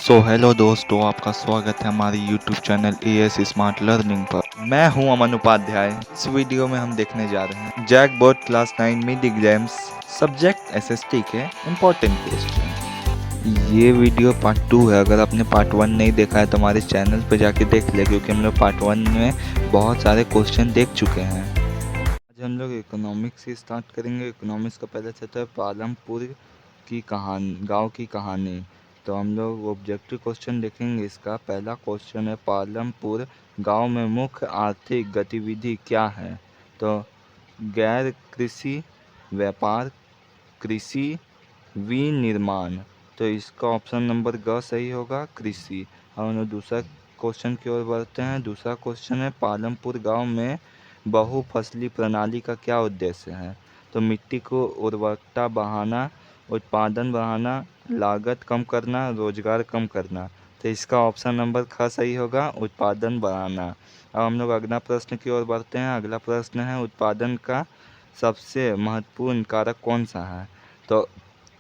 Hello दोस्तों, आपका स्वागत है हमारे YouTube channel as smart learning पर। मैं हूं अमन उपाध्याय। इस वीडियो में हम देखने जा रहे हैं JAC board class 9 mid exams subject SST के इम्पोर्टेंट क्वेश्चन। ये वीडियो पार्ट 2 है। अगर आपने पार्ट 1 नहीं देखा है तो हमारे चैनल पर जाके देख ले, क्योंकि हम लोग पार्ट 1 में बहुत सारे क्वेश्चन देख चुके हैं। आज हम लोग इकोनॉमिक्स से स्टार्ट करेंगे। इकोनॉमिक्स का पहला चैप्टर है पालमपुर की कहानी, गाँव की कहानी। तो हम लोग ऑब्जेक्टिव क्वेश्चन देखेंगे। इसका पहला क्वेश्चन है, पालमपुर गांव में मुख्य आर्थिक गतिविधि क्या है? तो गैर कृषि, व्यापार, कृषि, विनिर्माण। तो इसका ऑप्शन नंबर ग सही होगा, कृषि। अब हम लोग दूसरा क्वेश्चन की ओर बढ़ते हैं। दूसरा क्वेश्चन है, पालमपुर गांव में बहुफसली प्रणाली का क्या उद्देश्य है? तो मिट्टी को उर्वरकता बढ़ाना, उत्पादन बढ़ाना, लागत कम करना, रोजगार कम करना। तो इसका ऑप्शन नंबर ख सही होगा, उत्पादन बढ़ाना। अब हम लोग अगला प्रश्न की ओर बढ़ते हैं। अगला प्रश्न है, उत्पादन का सबसे महत्वपूर्ण कारक कौन सा है? तो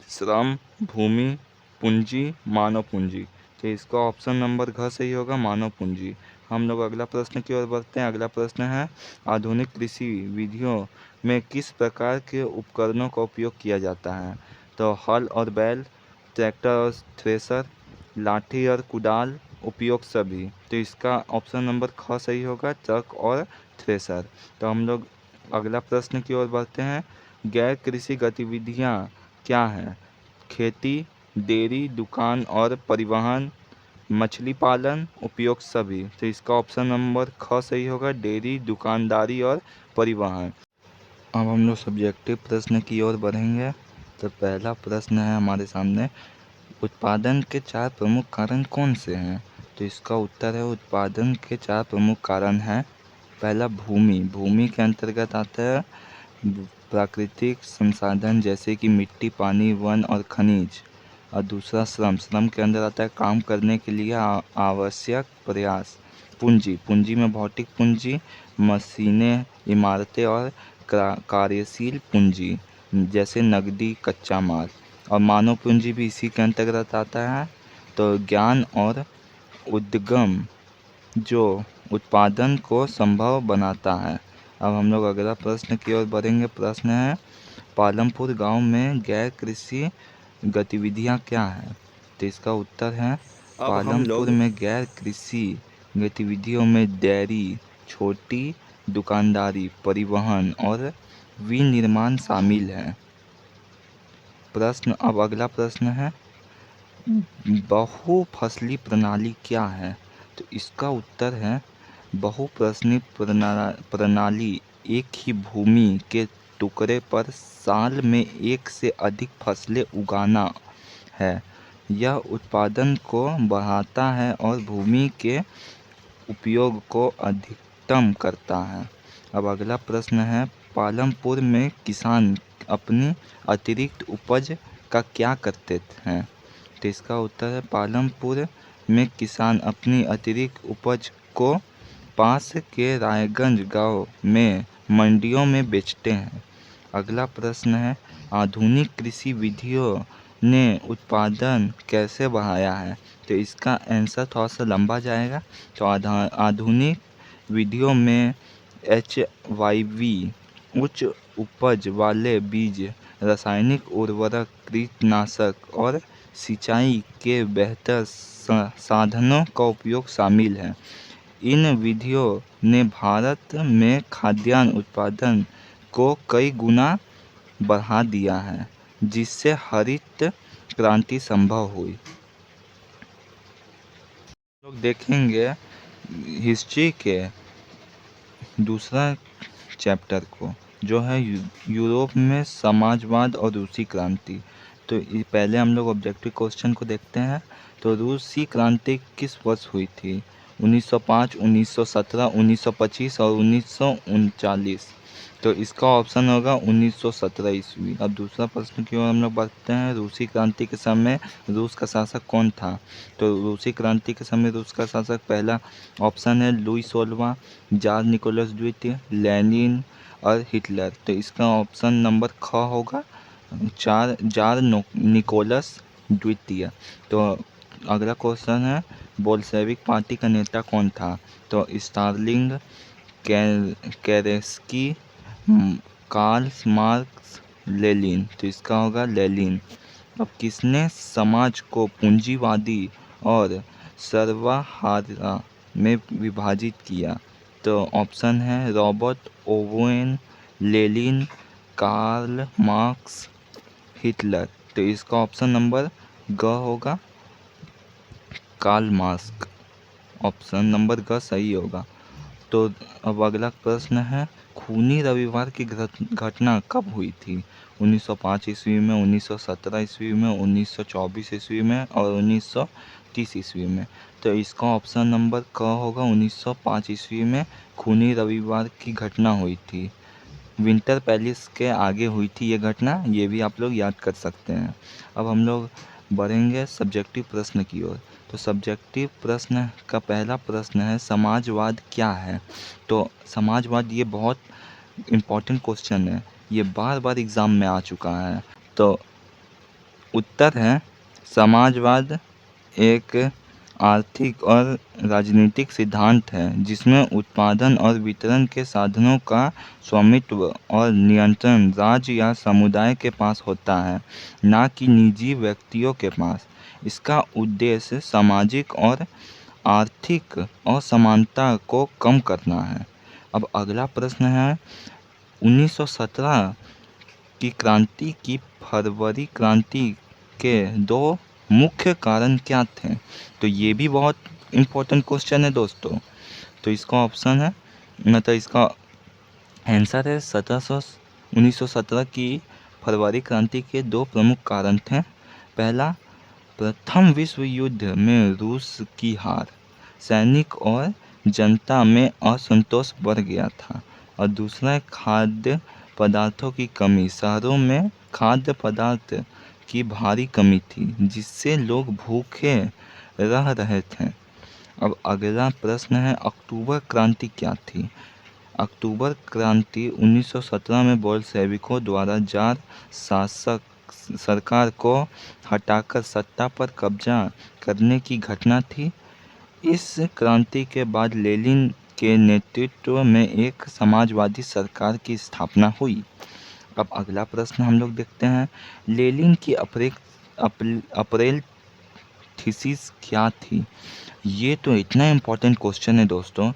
श्रम, भूमि, पूंजी, मानव पूंजी। तो इसका ऑप्शन नंबर घ सही होगा, मानव पूंजी। हम लोग अगला प्रश्न की ओर बढ़ते हैं। अगला प्रश्न है, आधुनिक कृषि विधियों में किस प्रकार के उपकरणों का उपयोग किया जाता है? तो हल और बैल, ट्रैक्टर और थ्रेसर, लाठी और कुदाल, उपयोग सभी। तो इसका ऑप्शन नंबर ख सही होगा, ट्रक और थ्रेसर। तो हम लोग अगला प्रश्न की ओर बढ़ते हैं। गैर कृषि गतिविधियाँ क्या हैं? खेती, डेयरी, दुकान और परिवहन, मछली पालन, उपयोग सभी। तो इसका ऑप्शन नंबर ख सही होगा, डेयरी, दुकानदारी और परिवहन। अब हम लोग सब्जेक्टिव प्रश्न की ओर बढ़ेंगे। तो पहला प्रश्न है हमारे सामने, उत्पादन के 4 प्रमुख कारण कौन से हैं? तो इसका उत्तर है, उत्पादन के 4 प्रमुख कारण हैं। पहला भूमि, भूमि के अंतर्गत आता है प्राकृतिक संसाधन जैसे कि मिट्टी, पानी, वन और खनिज। और दूसरा श्रम, श्रम के अंदर आता है काम करने के लिए आवश्यक प्रयास। पूंजी, पूंजी में भौतिक पूंजी, मशीनें, इमारतें और कार्यशील पूंजी जैसे नकदी, कच्चा माल। और मानव पूंजी भी इसी के अंतर्गत आता है। तो ज्ञान और उद्यम जो उत्पादन को संभव बनाता है। अब हम लोग अगला प्रश्न की ओर बढ़ेंगे। प्रश्न है, पालमपुर गांव में गैर कृषि गतिविधियां क्या हैं? तो इसका उत्तर है, अब हम पालमपुर लोग में गैर कृषि गतिविधियों में डेयरी, छोटी दुकानदारी, परिवहन और विनिर्माण शामिल है। अब अगला प्रश्न है, बहुफसली प्रणाली क्या है? तो इसका उत्तर है, बहुफसली प्रणाली एक ही भूमि के टुकड़े पर साल में एक से अधिक फसलें उगाना है। यह उत्पादन को बढ़ाता है और भूमि के उपयोग को अधिकतम करता है। अब अगला प्रश्न है, पालमपुर में किसान अपनी अतिरिक्त उपज का क्या करते हैं? तो इसका उत्तर है, पालमपुर में किसान अपनी अतिरिक्त उपज को पास के रायगंज गांव में मंडियों में बेचते हैं। अगला प्रश्न है, आधुनिक कृषि विधियों ने उत्पादन कैसे बढ़ाया है? तो इसका आंसर थोड़ा सा लंबा जाएगा। तो आधुनिक विधियों में HYV, उच्च उपज वाले बीज, रासायनिक उर्वरक, कीटनाशक और सिंचाई के बेहतर साधनों का उपयोग शामिल है। इन विधियों ने भारत में खाद्यान्न उत्पादन को कई गुना बढ़ा दिया है, जिससे हरित क्रांति संभव हुई। लोग देखेंगे हिस्ट्री के दूसरा चैप्टर को, जो है यूरोप में समाजवाद और रूसी क्रांति। तो पहले हम लोग ऑब्जेक्टिव क्वेश्चन को देखते हैं। तो रूसी क्रांति किस वर्ष हुई थी? 1905, 1917, 1925 और 1939। तो इसका ऑप्शन होगा 1917 ईस्वी। अब दूसरा प्रश्न की ओर हम लोग बढ़ते हैं। रूसी क्रांति के समय रूस का शासक कौन था? तो रूसी क्रांति के समय रूस का शासक, पहला ऑप्शन है लुई 16वां, जार निकोलस द्वितीय, लेनिन और हिटलर। तो इसका ऑप्शन नंबर ख होगा, जार निकोलस द्वितीय। तो अगला क्वेश्चन है, बोल्शेविक पार्टी का नेता कौन था? तो स्टार्लिंग, केरेस्की, कार्ल मार्क्स, लेनिन। तो इसका होगा लेनिन। अब किसने समाज को पूंजीवादी और सर्वहारा में विभाजित किया? तो ऑप्शन है Robert Owen, Lenin, Karl Marx, Hitler. तो इसका ऑप्शन नंबर ग होगा, कार्ल मार्क्स। ऑप्शन नंबर ग सही होगा। तो अब अगला प्रश्न है, खूनी रविवार की घटना कब हुई थी? 1905 ईस्वी में, 1917 ईस्वी में, 1924 ईस्वी में और 1930 ईस्वी में। तो इसका ऑप्शन नंबर क होगा, 1905 ईस्वी में खूनी रविवार की घटना हुई थी। विंटर पैलेस के आगे हुई थी ये घटना, ये भी आप लोग याद कर सकते हैं। अब हम लोग बढ़ेंगे सब्जेक्टिव प्रश्न की ओर। तो सब्जेक्टिव प्रश्न का पहला प्रश्न है, समाजवाद क्या है? तो समाजवाद ये बहुत इम्पोर्टेंट क्वेश्चन है, ये बार बार एग्ज़ाम में आ चुका है। तो उत्तर है, समाजवाद एक आर्थिक और राजनीतिक सिद्धांत है जिसमें उत्पादन और वितरण के साधनों का स्वामित्व और नियंत्रण राज्य या समुदाय के पास होता है, ना कि निजी व्यक्तियों के पास। इसका उद्देश्य सामाजिक और आर्थिक असमानता को कम करना है। अब अगला प्रश्न है, 1917 की क्रांति की फरवरी क्रांति के दो मुख्य कारण क्या थे? तो ये भी बहुत इम्पोर्टेंट क्वेश्चन है दोस्तों। तो इसका ऑप्शन है, मतलब इसका आंसर है 1917 की फरवरी क्रांति के दो प्रमुख कारण थे। पहला, प्रथम विश्व युद्ध में रूस की हार, सैनिक और जनता में असंतोष बढ़ गया था। और दूसरा, खाद्य पदार्थों की कमी, शहरों में खाद्य पदार्थ की भारी कमी थी जिससे लोग भूखे रह रहे थे। अब अगला प्रश्न है, अक्टूबर क्रांति क्या थी? अक्टूबर क्रांति 1917 में बोल्शेविकों द्वारा जार शासक सरकार को हटाकर सत्ता पर कब्जा करने की घटना थी। इस क्रांति के बाद लेनिन के नेतृत्व में एक समाजवादी सरकार की स्थापना हुई। अब अगला प्रश्न हम लोग देखते हैं, लेनिन की अप्रैल थीसिस क्या थी? ये तो इतना इम्पोर्टेंट क्वेश्चन है दोस्तों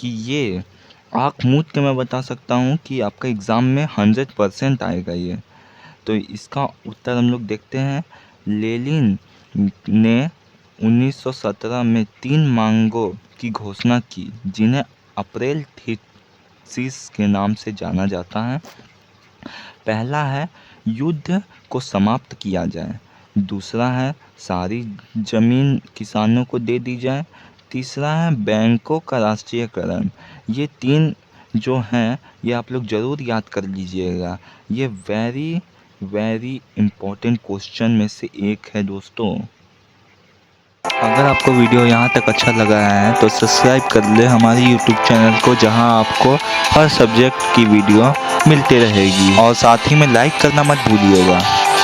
कि ये आँख मूंद के मैं बता सकता हूँ कि आपका एग्ज़ाम में 100% आएगा ये। तो इसका उत्तर हम लोग देखते हैं, लेनिन ने 1917 में 3 मांगों की घोषणा की जिन्हें अप्रैल थीसिस के नाम से जाना जाता है। पहला है, युद्ध को समाप्त किया जाए। दूसरा है, सारी ज़मीन किसानों को दे दी जाए। तीसरा है, बैंकों का राष्ट्रीयकरण। ये 3 जो हैं ये आप लोग ज़रूर याद कर लीजिएगा। ये वेरी इम्पोर्टेंट क्वेश्चन में से एक है दोस्तों। अगर आपको वीडियो यहाँ तक अच्छा लगा है तो सब्सक्राइब कर ले हमारे YouTube चैनल को, जहाँ आपको हर सब्जेक्ट की वीडियो मिलती रहेगी और साथ ही में लाइक करना मत भूलिएगा।